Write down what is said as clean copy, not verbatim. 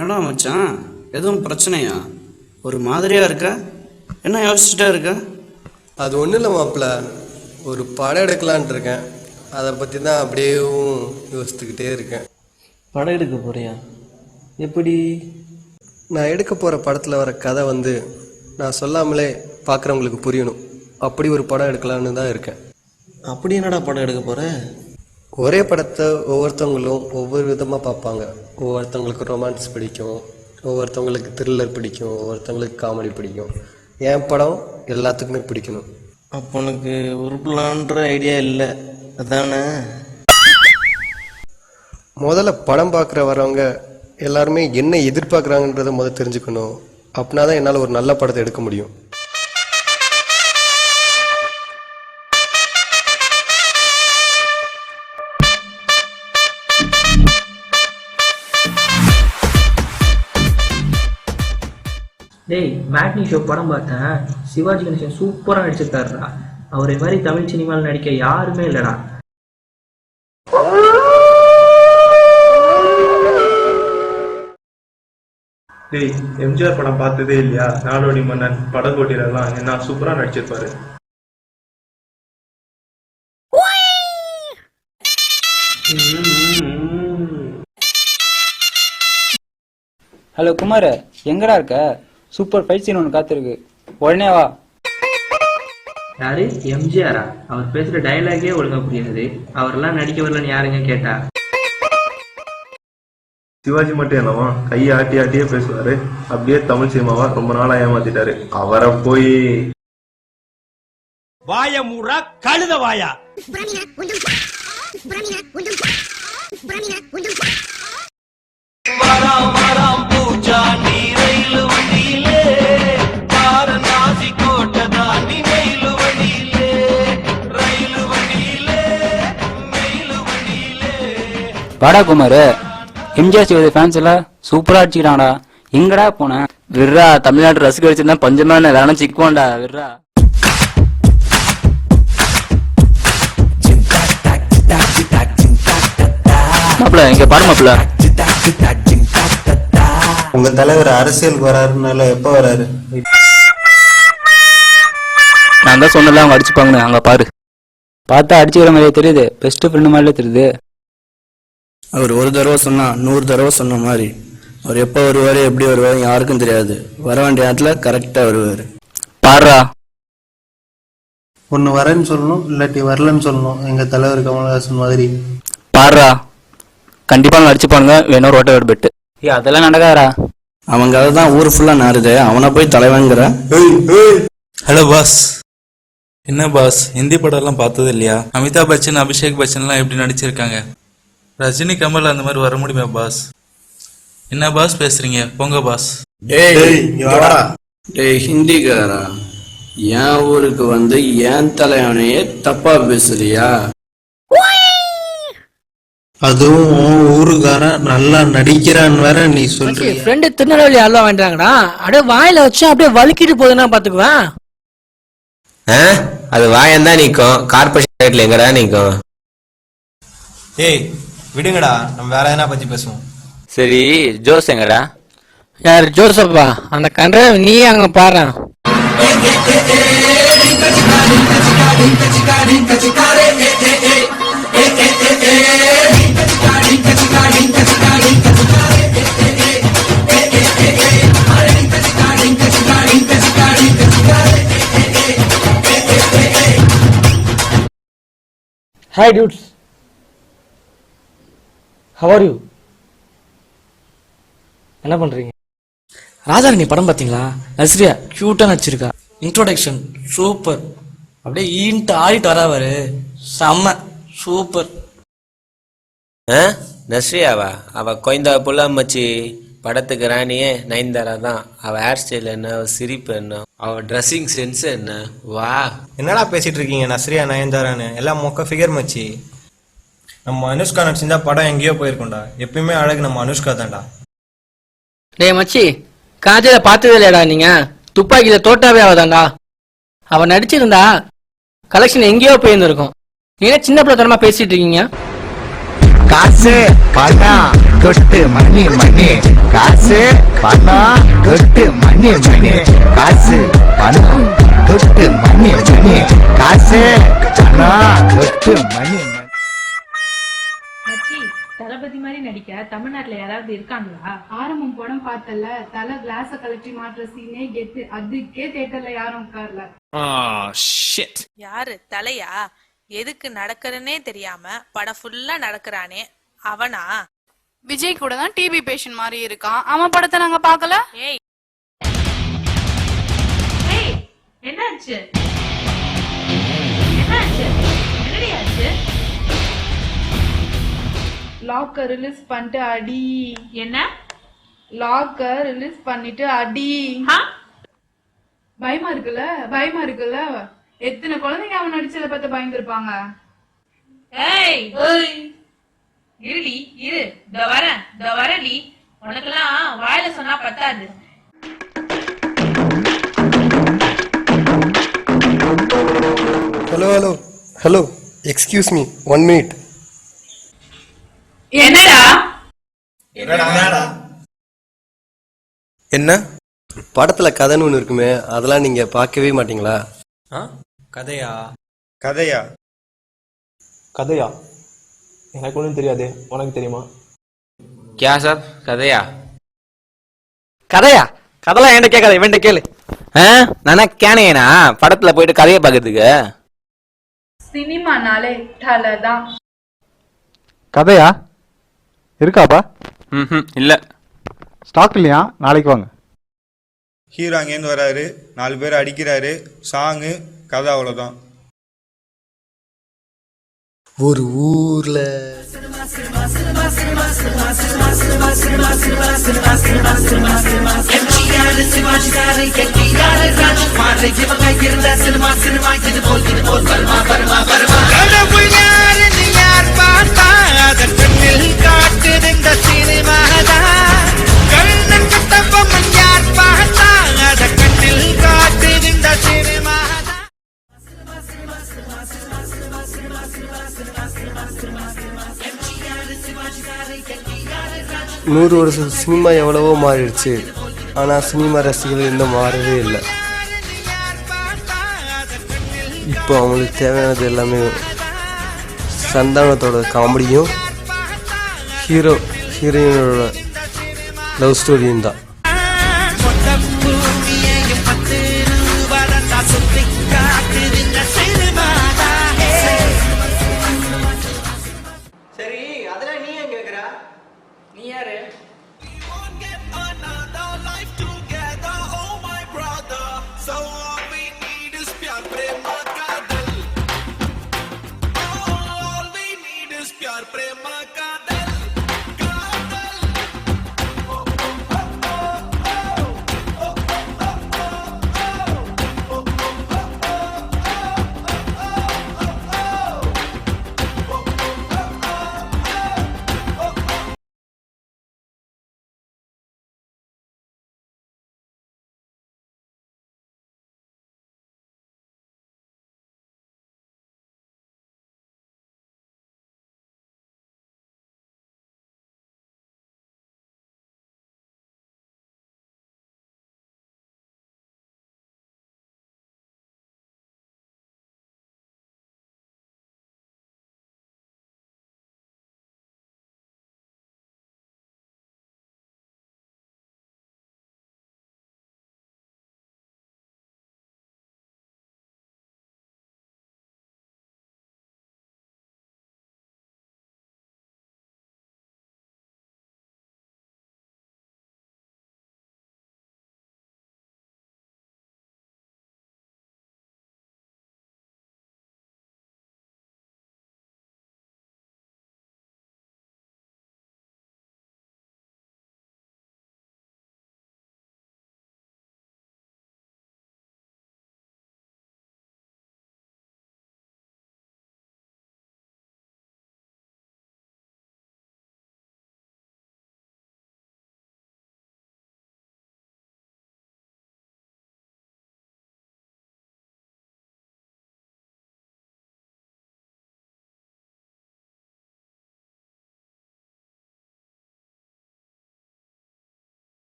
என்னடா மச்சான், எதுவும் பிரச்சனையா? ஒரு மாதிரியா இருக்க, என்ன யோசிச்சுட்டே இருக்க? அது ஒன்றும் இல்லை மாப்பிள்ள, ஒரு படம் எடுக்கலான் இருக்கேன். அதை பற்றி தான் அப்படியே யோசித்துக்கிட்டே இருக்கேன். படம் எடுக்க போறியா? எப்படி? நான் எடுக்க போகிற படத்தில் வர கதை நான் சொல்லாமலே பார்க்குறவங்களுக்கு புரியணும். அப்படி ஒரு படம் எடுக்கலான்னு தான் இருக்கேன். அப்படி என்னடா படம் எடுக்க போற? ஒரே படத்தை ஒவ்வொருத்தவங்களும் ஒவ்வொரு விதமாக பார்ப்பாங்க. ஒவ்வொருத்தவங்களுக்கு ரொமான்ஸ் பிடிக்கும், ஒவ்வொருத்தவங்களுக்கு த்ரில்லர் பிடிக்கும், ஒவ்வொருத்தவங்களுக்கு காமெடி பிடிக்கும். என் படம் எல்லாத்துக்குமே பிடிக்கணும். அப்போ உனக்கு உருப்பலான்ற ஐடியா இல்லை அதானே? முதல்ல படம் பார்க்குற வரவங்க எல்லாருமே என்ன எதிர்பார்க்குறாங்கன்றதை முதல்ல தெரிஞ்சுக்கணும். அப்படின்னா தான் என்னால் ஒரு நல்ல படத்தை எடுக்க முடியும். டேய், மேட்னி ஷோ படம் பார்த்தேன். சிவாஜி கணேசன் சூப்பராக நடிச்சிருக்காருடா. அவரை மாதிரி தமிழ் சினிமாவில் நடிக்க யாருமே இல்லைடா. டேய், எம்ஜிஆர் படம் பார்த்ததே இல்லையா? நாடோடி மன்னன், படகோட்டிலாம் என்ன சூப்பரா நடிச்சிருப்பாரு. ஹலோ குமார், எங்கடா இருக்க? சூப்பர் ஃபைட் சீன் ஒன்று காத்திருக்கு, உடனே வா. யாரு? எம்ஜிஆரா? அவர் பேசுற டைலாகே ஒழுங்கா புரியாது. அவரெல்லாம் நடிக்க வரலன்னு யாருங்க கேட்டா? சிவாஜி மட்டும் என்னவா கையை ஆட்டி ஆட்டியே பேசுவாரு. அப்படியே தமிழ் சினிமாவா ரொம்ப நாளா ஏமாத்திட்டாரு. அவரை போய் வாய மூடா கழுத வாயா. வாடா குமார், எம்ஜிஆர் சிவாஜி ஃபேன்ஸ் எல்லாம் சூப்பரா அடிச்சுக்கிறாங்கடா. எங்கடா போன? விர்ரா, தமிழ்நாட்டு ரசிக வச்சிருந்தா பஞ்சமா வேணா சிக்குவான்டா. விர்ரா. மாப்பிள இங்க பாரு மாப்பிள. உங்க தலைவர் அரசியலுக்கு வராருனால எப்ப வராரு? நான் தான் சொன்னல அவங்க அடிச்சுப்பாங்கன்னு. அங்க பாரு, பார்த்தா அடிச்சுக்கிற மாதிரியே தெரியுது. பெஸ்ட் ஃப்ரெண்டு மாதிரியே தெரியுது. அவர் ஒரு தடவை சொன்னா 100 தடவை சொன்ன மாதிரி. அவர் எப்போ வருவார், எப்படி வருவார் யாருக்கும் தெரியாது. வர வேண்டிய இடத்துல கரெக்டாக வருவார். பாடுறா, ஒன்னு வரேன்னு சொல்லணும், இல்லாட்டி வரலன்னு சொல்லணும். எங்க தலைவர் கமலஹாசன் மாதிரி. பாடுறா, கண்டிப்பா அடிச்சுப்பானுங்க. வேணும் ரோட்டை ஒரு பெட்டு. அதெல்லாம் நடக்காதா? அவங்க அதை தான் ஊர் ஃபுல்லாக நாருது. அவனை போய் தலைவங்கிற. Hello boss. என்ன பாஸ், ஹிந்தி படம் எல்லாம் பார்த்தது இல்லையா? அமிதாப் பச்சன், அபிஷேக் பச்சன் எல்லாம் எப்படி நடிச்சிருக்காங்க. ரஜினி, கமல் அந்த மாதிரி வர முடியுமா பாஸ்? என்ன பாஸ் பேசுறீங்க? போங்க பாஸ். டேய் ஹிந்திக்காரா, என் ஊருக்கு வந்து என் தலைவனையே தப்பா பேசுறியா? அதுவும் ஊருக்காரன் நல்லா நடிக்கிறான்னு வேற நீ சொல்ற. ஃப்ரெண்டு திருநெல்வேலி அல்வா வாங்கிட்டாங்கடா. அப்படியே வாயில வச்சு அப்படியே வலிக்கிட்டு போகுதுன்னா பாத்துக்குவேன். அது வாயந்தான் நிக்கும், கார்பரேஷன் எங்கடா நிக்கும்? ஏய் விடுங்கடா, நம்ம வேற எதனா பத்தி பேசுவோம். சரி, ஜோஸ் எங்கடா? யார் ஜோசப்பா? அந்த கண்ட நீ அங்க பாரு. Hi dudes, how are you? என்ன பண்றீங்க? ராஜாராணி படம் பாத்தீங்களா? நஸ்ரியா கியூட்டா நடிச்சிருக்கா. Introduction super. அப்படியே ஈன்ட்டு ஆடிட்டு வராவாரு. செம்ம சூப்பர். நஸ்ரியாவா? அவ கொய்ந்தா புள்ள மச்சி. படத்துக்கு ராணியே நயன்தாரா தான். அவ ஹேர் ஸ்டைல் என்ன, அவ சிரிப்பு என்ன, அவ ட்ரெஸ்ஸிங் சென்ஸ் என்ன. வா, என்னடா பேசிட்டு இருக்கீங்க? நஸ்ரியா நயன்தாரான்னு எல்லாம் மொக்க ஃபிகர் மச்சி. நம்ம அனுஷ்கா நடிச்சிருந்தா படம் எங்கேயோ போயிருக்கோம்டா. எப்பயுமே அழகு நம்ம அனுஷ்கா தான்டா. டேய் மச்சி, காஜல பார்த்ததே இல்லையாடா நீங்க? துப்பாக்கியில தோட்டாவே ஆகுதாண்டா. அவ நடிச்சிருந்தா கலெக்ஷன் எங்கேயோ போயிருந்திருக்கும். நீங்க சின்ன பிள்ளைத்தனமா பேசிட்டு இருக்கீங்க. காசு பணம் தொட்டு மணி மணி காசு பணம் தொட்டு மணி மணி காசு பணம் தொட்டு மணி மணி காசு பணம் தொட்டு மணி மணி. மச்சி, தளபதி மாதிரி நடிக்க தமிழ்நாட்டுல யாராவது இருக்காங்களா? ஆரம்பம் படம் பார்த்தல, தலை கிளாஸ கலட்டி மாற்ற சீனே கெத்து. அதுக்கே தியேட்டர்ல யாரும் உட்கார்ல. யாரு தலையா? எதுக்கு நடக்கிறனே தெரியாம படம் ஃபுல்லா நடக்கிறானே அவனா? விஜய் கூட தான் டிபி பேஷண்ட் மாதிரி இருக்கான். அவன் படத்தை நாங்க பார்க்கல. ஏய் ஏய், என்னாச்சு? என்னாச்சு? என்னடி ஆச்சு? லாக்கர் ரிலீஸ் பண்ணிட்டு அடி. என்ன? லாக்கர் ரிலீஸ் பண்ணிட்டு அடி. பயமா இருக்குல்ல? பயமா இருக்குல்ல? எத்தனை குழந்தைங்க அவன் நடிச்சதை பார்த்து பயந்துருப்பாங்க. ஏய் இருடி இரு, இந்த வரடி. உனக்கெல்லாம் வாயில சொன்னா பத்தாது. Hello hello hello, excuse me, 1 minute. என்னடா? என்ன படத்துல கதைன்னு ஒன்று இருக்குமே, அதெல்லாம் நீங்க பார்க்கவே மாட்டீங்களா? கதையா? கதையா கதையா எனக்கு ஒன்றும் தெரியாது, உனக்கு தெரியுமா? கியா சார் கதையா? கதையா? கதைலாம் என்கிட்ட கேட்காத, இவன்கிட்ட கேளு. நானா கேனேனா படத்துல போயிட்டு கதையை பார்க்கறதுக்கு? சினிமானாலே தலை தான். கதையா இருக்காப்பா? இல்ல. ஸ்டாக் இல்லையா? நாளைக்கு வாங்க. ஹீரோ அங்கேருந்து வராரு, 4 பேர் அடிக்கிறாரு, சாங்கு, கதை, அவ்வளோதான். ஒரு ஊர்ல நூறு வருஷம் சினிமா எவ்வளவோ மாறிடுச்சு, ஆனால் சினிமா ரசிகர்கள் இன்னும் மாறவே இல்லை. இப்போ அவங்களுக்கு தேவையானது எல்லாமே சந்தானத்தோட காமெடியும் ஹீரோயினோட லவ் ஸ்டோரியும் தான்.